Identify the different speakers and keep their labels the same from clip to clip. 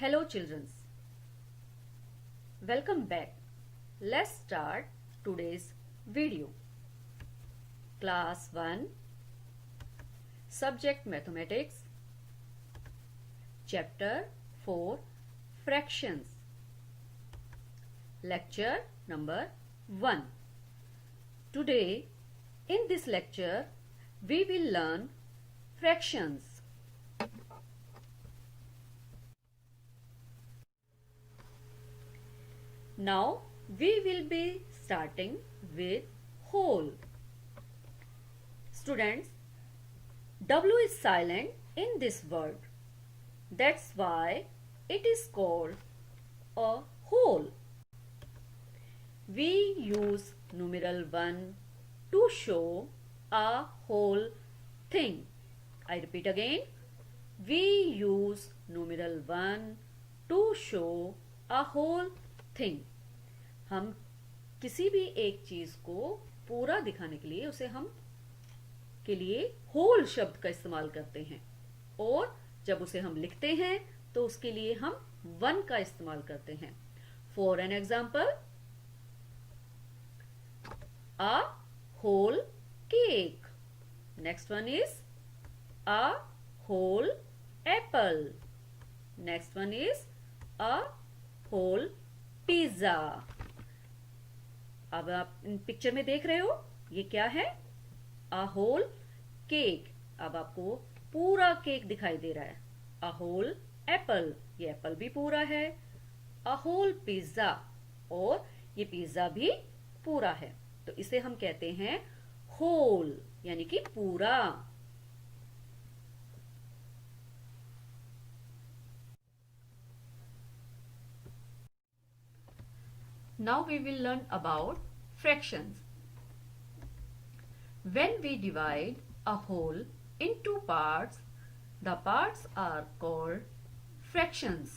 Speaker 1: Hello children, welcome back. Let's start today's video. Class 1, Subject Mathematics, Chapter 4, Fractions. Lecture number 1. Today in this lecture we will learn fractions. Now we will be starting with whole. Students, W is silent in this word. That's why it is called a whole. We use numeral 1 to show a whole thing. I repeat again. We use numeral 1 to show a whole thing. हम किसी भी एक चीज को पूरा दिखाने के लिए उसे हम के लिए होल शब्द का इस्तेमाल करते हैं, और जब उसे हम लिखते हैं तो उसके लिए हम वन का इस्तेमाल करते हैं. For an example, a whole cake. Next one is a whole apple. Next one is a whole pizza. अब आप इन पिक्चर में देख रहे हो, ये क्या है? A whole cake. अब आपको पूरा केक दिखाई दे रहा है. अ होल एप्पल, ये एप्पल भी पूरा है. अ होल पिज्जा, और ये पिज्जा भी पूरा है. तो इसे हम कहते हैं होल, यानी कि पूरा. Now we will learn about fractions. When we divide a whole into parts, the parts are called fractions.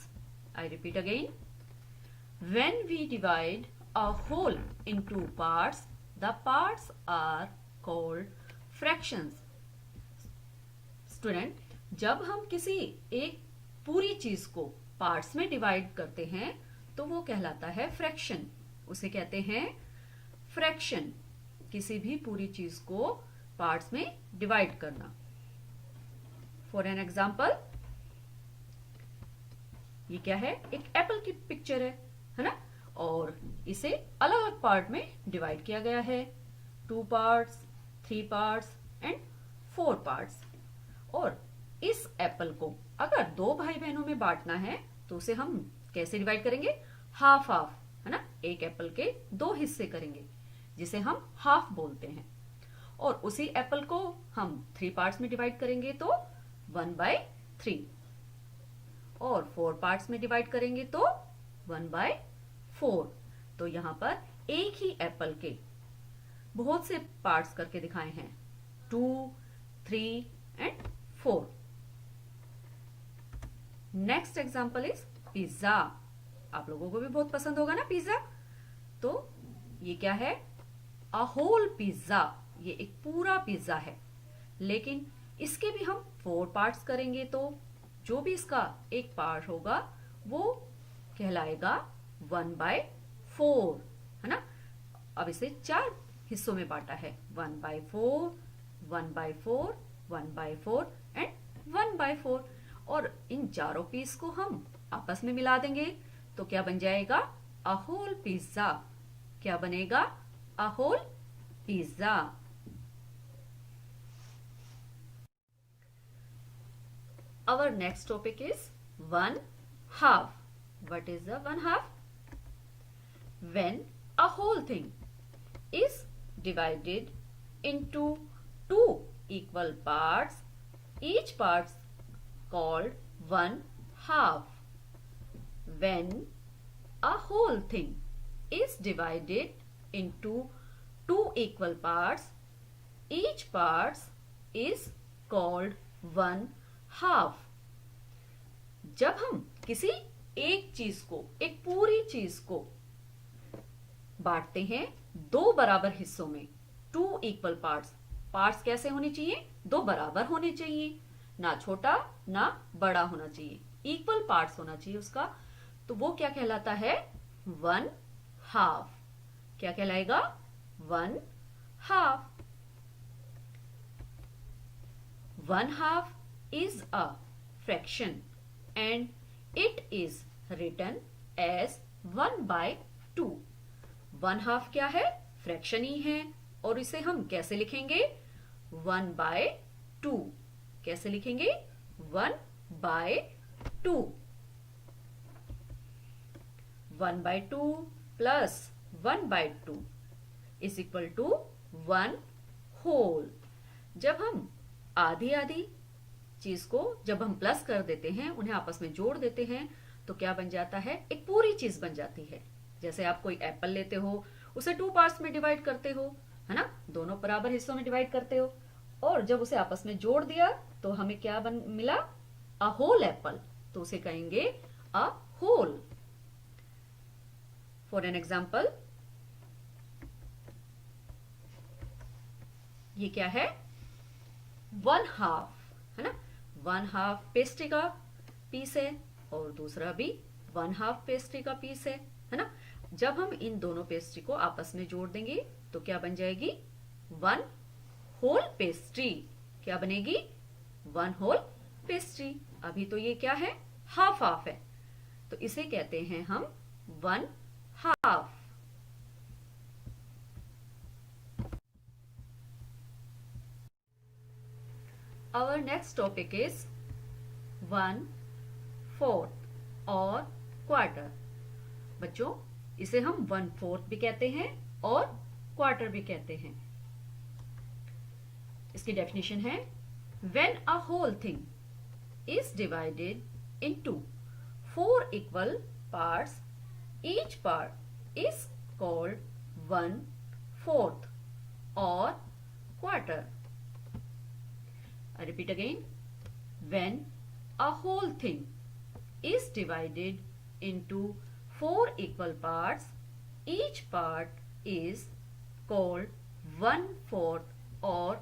Speaker 1: I repeat again. When we divide a whole into parts, the parts are called fractions. Student, जब हम किसी एक पूरी चीज को parts में divide करते हैं तो वो कहलाता है फ्रैक्शन. उसे कहते हैं फ्रैक्शन. किसी भी पूरी चीज को पार्ट्स में डिवाइड करना. फॉर एन एग्जाम्पल, ये क्या है? एक एप्पल की पिक्चर है ना? और इसे अलग अलग पार्ट में डिवाइड किया गया है. 2 पार्ट्स, 3 पार्ट्स एंड 4 पार्ट्स. और इस एप्पल को अगर 2 भाई बहनों में बांटना है तो उसे हम कैसे डिवाइड करेंगे? हाफ हाफ, है ना? एक एप्पल के 2 हिस्से करेंगे, जिसे हम हाफ बोलते हैं. और उसी एप्पल को हम 3 पार्ट्स में डिवाइड करेंगे तो 1/3. और 4 पार्ट्स में डिवाइड करेंगे तो 1/4. तो यहां पर एक ही एप्पल के बहुत से पार्ट्स करके दिखाए हैं. 2, 3 and 4. Next example is pizza. आप लोगों को भी बहुत पसंद होगा ना पिज्जा. तो ये क्या है? A whole pizza. ये एक पूरा पिज्जा है, लेकिन इसके भी हम 4 पार्ट्स करेंगे तो जो भी इसका एक पार्ट होगा वो कहलाएगा 1/4, है ना? अब इसे 4 हिस्सों में बांटा है. 1/4, 1/4, 1/4 एंड 1/4. और इन चारों पीस को हम आपस में मिला देंगे तो क्या बन जाएगा? A whole pizza. क्या बनेगा? A whole pizza. Our next topic is 1/2. What is the 1/2? When a whole thing is divided into 2 equal parts, each part called 1/2. When a whole thing is divided into 2 equal parts, each part is called 1/2. जब हम किसी एक चीज को, एक पूरी चीज को बांटते हैं 2 बराबर हिस्सों में, 2 इक्वल पार्ट्स. पार्ट्स कैसे होने चाहिए? 2 बराबर होने चाहिए, ना छोटा ना बड़ा होना चाहिए. इक्वल पार्ट्स होना चाहिए उसका, तो वो क्या कहलाता है? 1/2। क्या कहलाएगा? 1/2। 1/2 is a fraction and it is written as 1/2। 1/2 क्या है? फ्रैक्शन ही है, और इसे हम कैसे लिखेंगे? 1/2। कैसे लिखेंगे? 1/2। 1/2 plus 1/2 is equal to 1 whole. जब हम आधी आधी चीज को जब हम प्लस कर देते हैं, उन्हें आपस में जोड़ देते हैं, तो क्या बन जाता है? एक पूरी चीज बन जाती है। जैसे आप कोई एप्पल लेते हो, उसे 2 पार्ट्स में डिवाइड करते हो, है ना, दोनों बराबर हिस्सों में डिवाइड करते हो, और जब उसे आपस में जोड़ दिया तो हमें क्या मिला? A whole apple. तो उसे कहेंगे a whole. For an example, ये क्या है? 1/2, है ना। 1/2 पेस्ट्री का पीस है, और दूसरा भी 1/2 पेस्ट्री का पीस है ना। जब हम इन दोनों पेस्ट्री को आपस में जोड़ देंगे तो क्या बन जाएगी? 1 होल पेस्ट्री। क्या बनेगी? 1 होल पेस्ट्री। अभी तो ये क्या है? हाफ हाफ है, तो इसे कहते हैं हम 1/2। Our next topic is 1/4 और क्वार्टर। बच्चों, इसे हम 1/4 भी कहते हैं और क्वार्टर भी कहते हैं। इसकी डेफिनेशन है, when a whole thing is divided into 4 equal parts, each part is called 1/4 or quarter. I repeat again, when a whole thing is divided into 4 equal parts, each part is called 1/4 or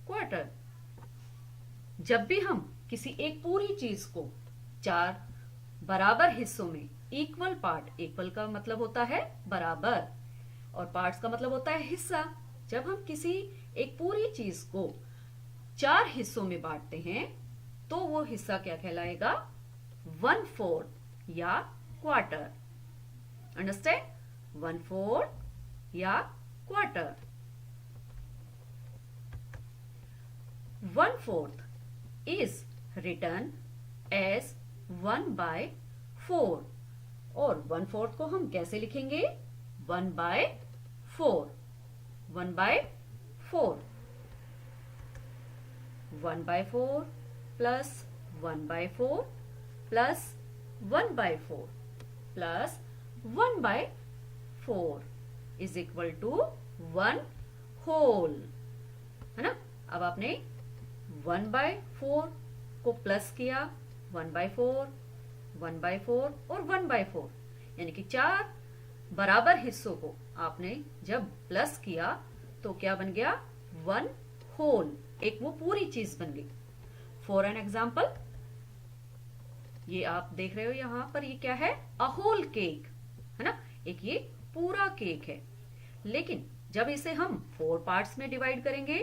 Speaker 1: quarter. जब भी हम किसी एक पूरी चीज को 4 बराबर हिस्सों में, इक्वल पार्ट, इक्वल का मतलब होता है बराबर, और पार्ट्स का मतलब होता है हिस्सा। जब हम किसी एक पूरी चीज को 4 हिस्सों में बांटते हैं तो वो हिस्सा क्या कहलाएगा? 1/4 या क्वार्टर। अंडरस्टैंड? 1/4 या क्वार्टर। 1/4 is written as 1/4, और 1/4 को हम कैसे लिखेंगे? 1/4। 1/4 1/4 plus 1/4 plus 1/4 plus 1/4 is equal to 1 whole, है ना। अब आपने 1/4 को प्लस किया, 1/4, 1/4 और 1/4, यानी कि 4 बराबर हिस्सों को आपने जब प्लस किया तो क्या बन गया? 1 होल, एक वो पूरी चीज बन गई। फॉर एन एग्जाम्पल, ये आप देख रहे हो यहां पर, ये क्या है? अ होल केक, है ना, एक ये पूरा केक है। लेकिन जब इसे हम 4 पार्ट्स में डिवाइड करेंगे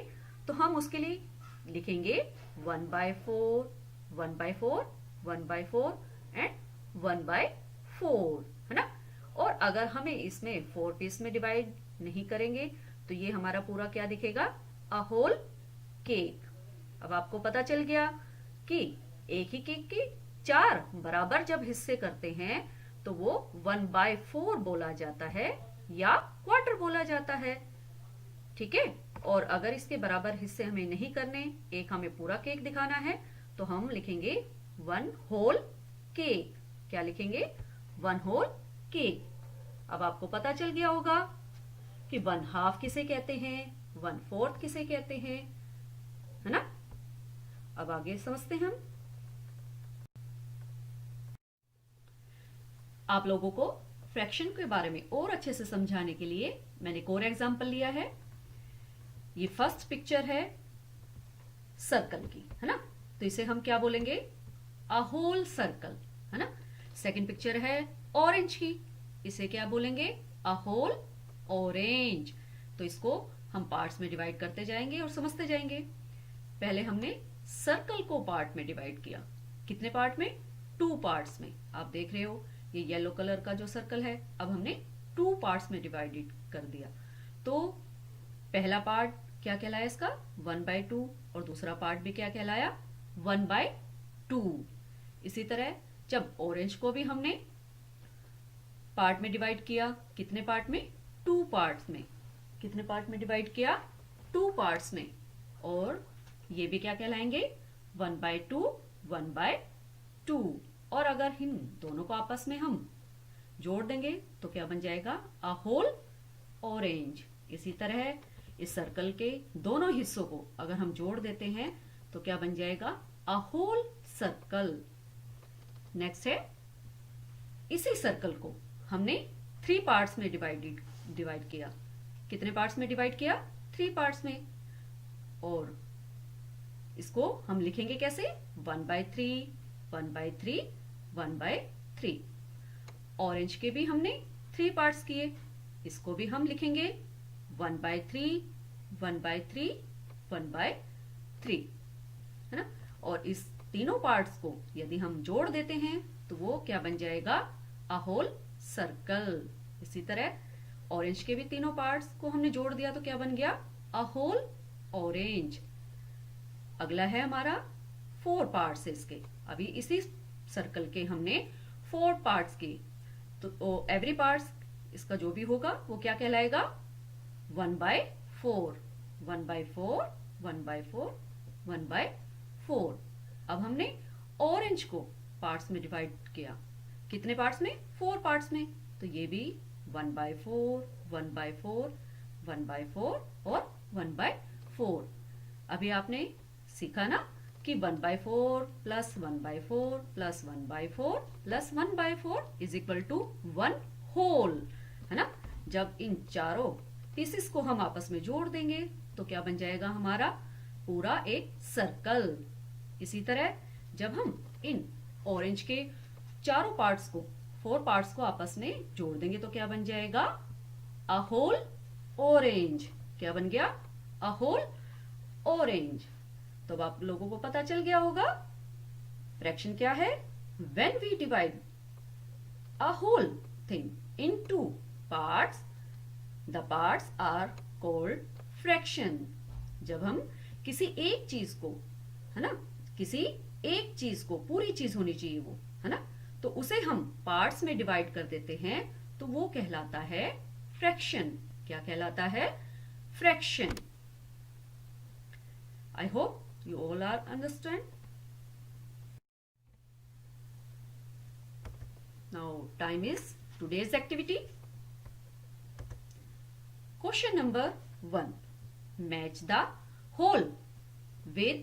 Speaker 1: तो हम उसके लिए लिखेंगे 1/4, 1/4, 1/4 एंड 1/4, है ना। और अगर हमें इसमें 4 पीस में डिवाइड नहीं करेंगे तो ये हमारा पूरा क्या दिखेगा? A whole cake. अब आपको पता चल गया कि एक ही केक के 4 बराबर जब हिस्से करते हैं तो वो 1/4 बोला जाता है या क्वार्टर बोला जाता है। ठीक है। और अगर इसके बराबर हिस्से हमें नहीं करने, एक हमें पूरा केक दिखाना है, तो हम लिखेंगे 1 होल केक। क्या लिखेंगे? 1 होल केक। अब आपको पता चल गया होगा कि 1/2 किसे कहते हैं, 1/4 किसे कहते हैं, है ना। अब आगे समझते हैं हम। आप लोगों को फ्रैक्शन के बारे में और अच्छे से समझाने के लिए मैंने एक और एग्जाम्पल लिया है। ये फर्स्ट पिक्चर है सर्कल की, है ना। तो इसे हम क्या बोलेंगे? A whole circle. Second picture है ऑरेंज की, इसे क्या बोलेंगे? A whole orange. तो इसको हम पार्ट्स में डिवाइड करते जाएंगे और समझते जाएंगे। पहले हमने सर्कल को पार्ट में डिवाइड किया। कितने पार्ट में? 2 पार्ट्स में। आप देख रहे हो ये येलो कलर का जो सर्कल है, अब हमने 2 पार्ट्स में डिवाइडेड कर दिया। तो पहला पार्ट क्या कहलाया इसका? 1/2, और दूसरा पार्ट भी क्या कहलाया? 1/2। इसी तरह जब ऑरेंज को भी हमने पार्ट में डिवाइड किया, कितने पार्ट में? 2 पार्ट्स में। कितने पार्ट में डिवाइड किया? 2 पार्ट्स में। और ये भी क्या कहलाएंगे? 1/2, 1/2। और अगर इन दोनों को आपस में हम जोड़ देंगे तो क्या बन जाएगा? A whole orange. इसी तरह इस सर्कल के दोनों हिस्सों को अगर हम जोड़ देते हैं तो क्या बन जाएगा? A whole circle. नेक्स्ट है, इसी सर्कल को हमने 3 पार्ट्स में डिवाइड किया। कितने पार्ट्स में डिवाइड किया? 3 पार्ट्स में। और इसको हम लिखेंगे कैसे? 1/3, 1/3, 1/3। ऑरेंज के भी हमने 3 पार्ट्स किए, इसको भी हम लिखेंगे 1/3, 1/3, 1/3, है ना। और इस तीनों पार्ट्स को यदि हम जोड़ देते हैं तो वो क्या बन जाएगा? A whole circle. इसी तरह ऑरेंज के भी तीनों पार्ट्स को हमने जोड़ दिया तो क्या बन गया? A whole orange. अगला है हमारा 4 पार्ट्स है इसके। अभी इसी सर्कल के हमने 4 पार्ट्स किए, तो एवरी पार्ट्स इसका जो भी होगा वो क्या कहलाएगा? 1/4, 1/4, 1/4, 1/4। अब हमने ऑरेंज को पार्ट्स में डिवाइड किया। कितने पार्ट्स में? 4 पार्ट्स में। तो ये भी 1/4, 1/4, 1/4 और 1/4। अभी आपने सीखा ना कि 1/4 plus 1/4 plus 1/4 plus 1/4 is equal to 1 whole, है ना। जब इन चारों पीसेस को हम आपस में जोड़ देंगे तो क्या बन जाएगा? हमारा पूरा एक सर्कल। इसी तरह जब हम इन ऑरेंज के चारों पार्ट्स को, 4 पार्ट्स को आपस में जोड़ देंगे तो क्या बन जाएगा? A whole orange. क्या बन गया? A whole orange. तो अब आप लोगों को पता चल गया होगा फ्रैक्शन क्या है। When we divide a whole thing into parts, the parts are called fraction. जब हम किसी एक चीज को, है ना, किसी एक चीज को, पूरी चीज होनी चाहिए वो, है ना, तो उसे हम पार्ट्स में डिवाइड कर देते हैं तो वो कहलाता है फ्रैक्शन। क्या कहलाता है? Fraction. I hope you all are understand. Now time is today's activity. Question number 1. Match the whole with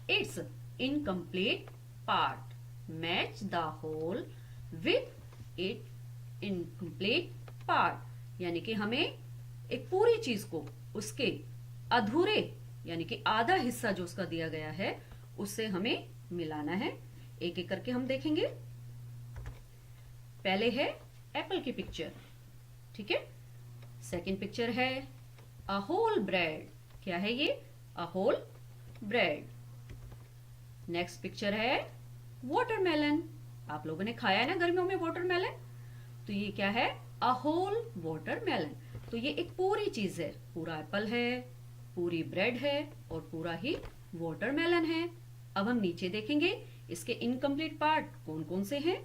Speaker 1: its incomplete part. Match the whole with its incomplete part. यानी कि हमें एक पूरी चीज को उसके अधूरे यानी कि आधा हिस्सा जो उसका दिया गया है उससे हमें मिलाना है। एक एक करके हम देखेंगे। पहले है एप्पल की पिक्चर, ठीक है। सेकंड पिक्चर है अ होल ब्रेड। क्या है ये? A whole bread. Next picture है वाटरमेलन। आप लोगों ने खाया है ना गर्मियों में वाटरमेलन, तो ये क्या है? A whole watermelon. तो ये एक पूरी चीज है, पूरा एप्पल है, पूरी ब्रेड है और पूरा ही वाटरमेलन है। अब हम नीचे देखेंगे इसके इनकम्प्लीट पार्ट कौन कौन से हैं।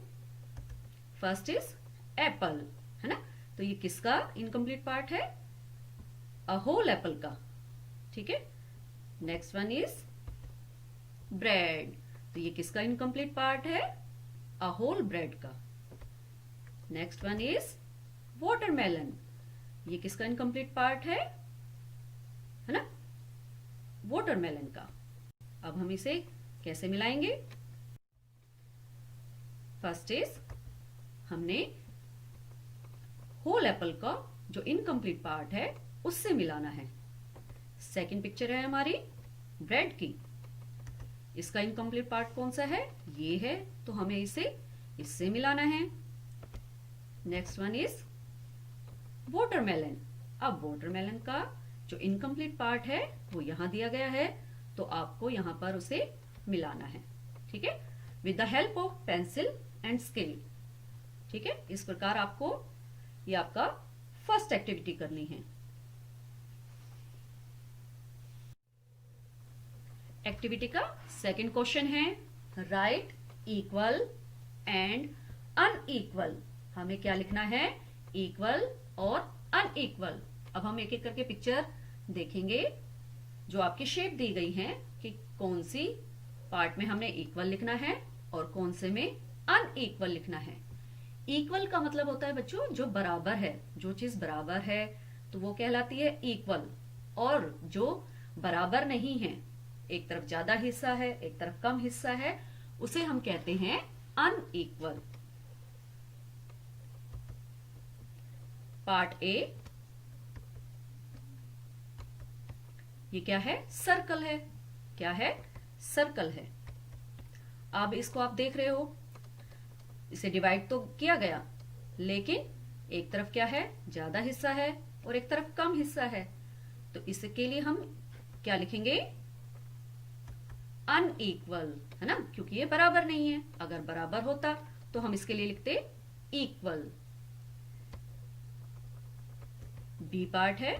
Speaker 1: फर्स्ट इज एप्पल, है ना, तो ये किसका इनकम्प्लीट पार्ट है? अ होल एप्पल का, ठीक है। नेक्स्ट वन इज ब्रेड, तो ये किसका इनकम्प्लीट पार्ट है? अ होल ब्रेड का। नेक्स्ट वन इज वाटरमेलन, ये किसका इनकम्प्लीट पार्ट है ना? वाटरमेलन का। अब हम इसे कैसे मिलाएंगे? फर्स्ट इज हमने होल एप्पल का जो इनकम्प्लीट पार्ट है उससे मिलाना है। सेकंड पिक्चर है हमारी ब्रेड की, इसका इनकम्प्लीट पार्ट कौन सा है? ये है, तो हमें इसे इससे मिलाना है। Next one is watermelon. अब वाटरमेलन का जो इनकम्प्लीट पार्ट है वो यहां दिया गया है, तो आपको यहां पर उसे मिलाना है। ठीक है, with the help of pencil and scale. ठीक है, इस प्रकार आपको ये आपका फर्स्ट एक्टिविटी करनी है। एक्टिविटी का सेकंड क्वेश्चन है राइट इक्वल एंड अनइक्वल। हमें क्या लिखना है, इक्वल और अनइक्वल। अब हम एक एक करके पिक्चर देखेंगे जो आपकी शेप दी गई है कि कौन सी पार्ट में हमने इक्वल लिखना है और कौन से में अनइक्वल लिखना है। इक्वल का मतलब होता है बच्चों जो बराबर है, जो चीज बराबर है तो वो कहलाती है इक्वल, और जो बराबर नहीं है, एक तरफ ज्यादा हिस्सा है एक तरफ कम हिस्सा है, उसे हम कहते हैं अनइक्वल। पार्ट ए, ये क्या है, सर्कल है। क्या है, सर्कल है। अब इसको आप देख रहे हो, इसे डिवाइड तो किया गया, लेकिन एक तरफ क्या है, ज्यादा हिस्सा है और एक तरफ कम हिस्सा है, तो इसके लिए हम क्या लिखेंगे, अनइक्वल, है ना, क्योंकि ये बराबर नहीं है। अगर बराबर होता तो हम इसके लिए लिखते इक्वल। बी पार्ट है।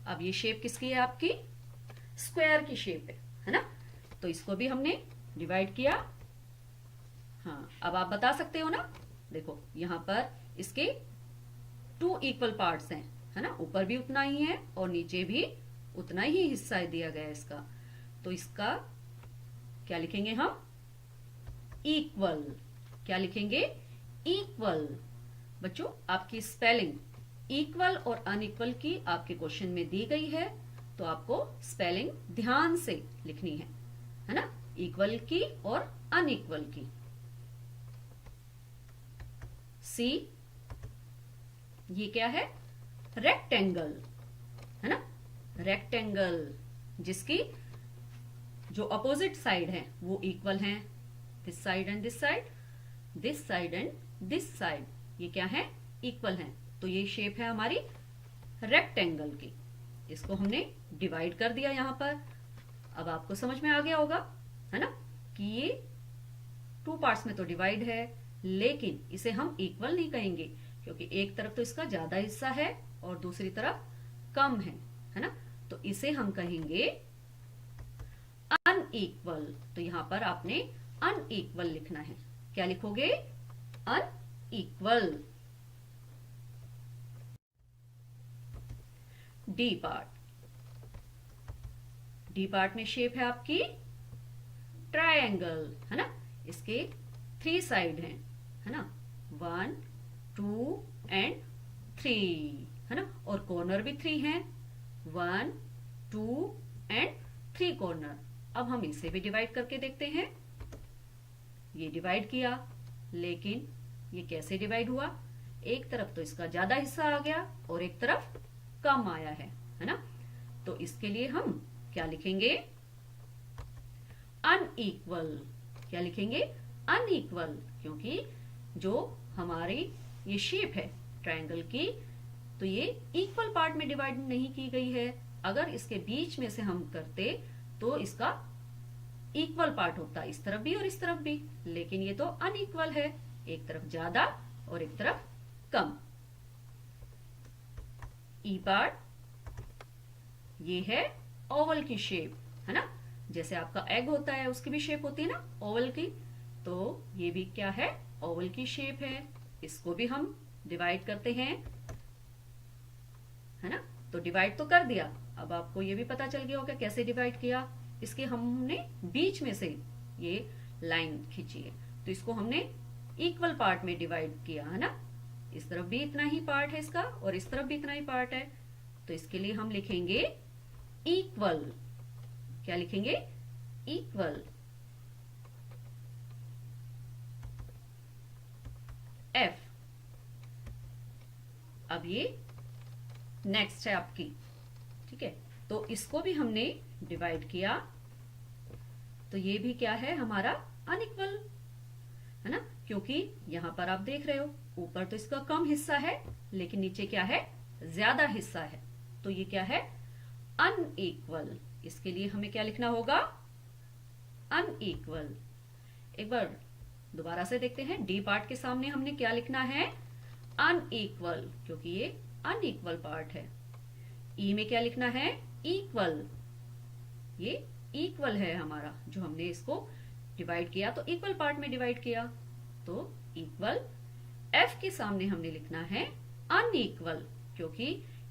Speaker 1: अब ये शेप किसकी है, आपकी स्क्वायर की शेप है ना, तो इसको भी हमने डिवाइड किया। हाँ, अब आप बता सकते हो ना, देखो यहां पर इसके 2 इक्वल पार्ट्स हैं, है ना, ऊपर भी उतना ही है और नीचे भी उतना ही हिस्सा दिया गया है इसका, तो इसका क्या लिखेंगे हम, इक्वल। क्या लिखेंगे, इक्वल। बच्चों आपकी स्पेलिंग इक्वल और अनइक्वल की आपके क्वेश्चन में दी गई है, तो आपको स्पेलिंग ध्यान से लिखनी है ना, इक्वल की और अनइक्वल की। सी, ये क्या है, रेक्टेंगल, है ना, रेक्टेंगल जिसकी जो अपोजिट साइड है वो इक्वल है, this side and this side, this side and this side, ये क्या है, इक्वल है। तो ये शेप है हमारी रेक्टेंगल की। इसको हमने डिवाइड कर दिया यहां पर। अब आपको समझ में आ गया होगा, है ना, कि ये 2 पार्ट्स में तो डिवाइड है, लेकिन इसे हम इक्वल नहीं कहेंगे, क्योंकि एक तरफ तो इसका ज्यादा हिस्सा है और दूसरी तरफ कम है ना, तो इसे हम कहेंगे अनइक्वल। तो यहां पर आपने अनइक्वल लिखना है। क्या लिखोगे, unequal. D part, D part में शेप है आपकी ट्रायंगल, है ना, इसके 3 साइड हैं, है ना, 1 2 एंड 3, है ना, और कॉर्नर भी 3 हैं, 1 2 एंड 3 कॉर्नर। अब हम इसे भी डिवाइड करके देखते हैं। ये डिवाइड किया, लेकिन ये कैसे डिवाइड हुआ, एक तरफ तो इसका ज्यादा हिस्सा आ गया और एक तरफ कम आया है ना, तो इसके लिए हम क्या लिखेंगे, अनइक्वल। क्या लिखेंगे, अनइक्वल, क्योंकि जो हमारी ये शेप है ट्रायंगल की, तो ये इक्वल पार्ट में डिवाइड नहीं की गई है। अगर इसके बीच में से हम करते तो इसका इक्वल पार्ट होता, इस तरफ भी और इस तरफ भी, लेकिन ये तो अनइक्वल है, एक तरफ ज्यादा और एक तरफ कम। ई पार्ट, ये है ओवल की शेप, है ना, जैसे आपका एग होता है उसकी भी शेप होती है ना ओवल की, तो ये भी क्या है, ओवल की शेप है। इसको भी हम डिवाइड करते हैं, है ना, तो डिवाइड तो कर दिया। अब आपको ये भी पता चल गया होगा कैसे डिवाइड किया। इसके हमने बीच में से ये लाइन खींची है, तो इसको हमने इक्वल पार्ट में डिवाइड किया, है ना, इस तरफ भी इतना ही पार्ट है इसका और इस तरफ भी इतना ही पार्ट है, तो इसके लिए हम लिखेंगे इक्वल। क्या लिखेंगे, इक्वल। एफ, अब ये नेक्स्ट है आपकी, ठीक है, तो इसको भी हमने डिवाइड किया, तो ये भी क्या है हमारा, अनइक्वल। क्योंकि यहाँ पर आप देख रहे हो ऊपर तो इसका कम हिस्सा है लेकिन नीचे क्या है, ज्यादा हिस्सा है, तो ये क्या है, अनइक्वल। इसके लिए हमें क्या लिखना होगा, अनइक्वल। एक बार दोबारा से देखते हैं, डी पार्ट के सामने हमने क्या लिखना है, अनइक्वल, क्योंकि ये अनइक्वल पार्ट है। ई में क्या लिखना है, इक्वल, ये इक्वल है हमारा, जो हमने इसको डिवाइड किया तो इक्वल पार्ट में डिवाइड किया, तो इक्वल। एफ के सामने हमने लिखना है अनइक्वल, क्योंकि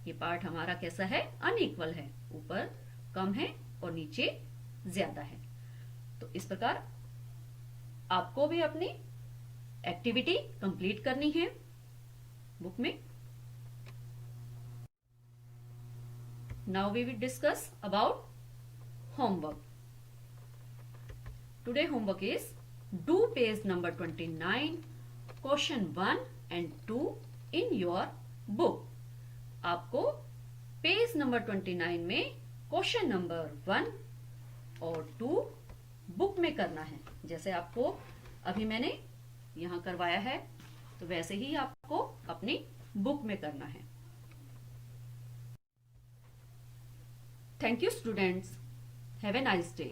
Speaker 1: ये पार्ट हमारा कैसा है, अनइक्वल है, ऊपर कम है और नीचे ज्यादा है। तो इस प्रकार आपको भी अपनी एक्टिविटी कंप्लीट करनी है बुक में। Now we will discuss about homework. Today homework is do page number 29, question 1 and 2 in your book. आपको पेज नंबर 29 में क्वेश्चन नंबर 1 और 2 बुक में करना है। जैसे आपको अभी मैंने यहाँ करवाया है तो वैसे ही आपको अपनी बुक में करना है। Thank you students, have a nice day.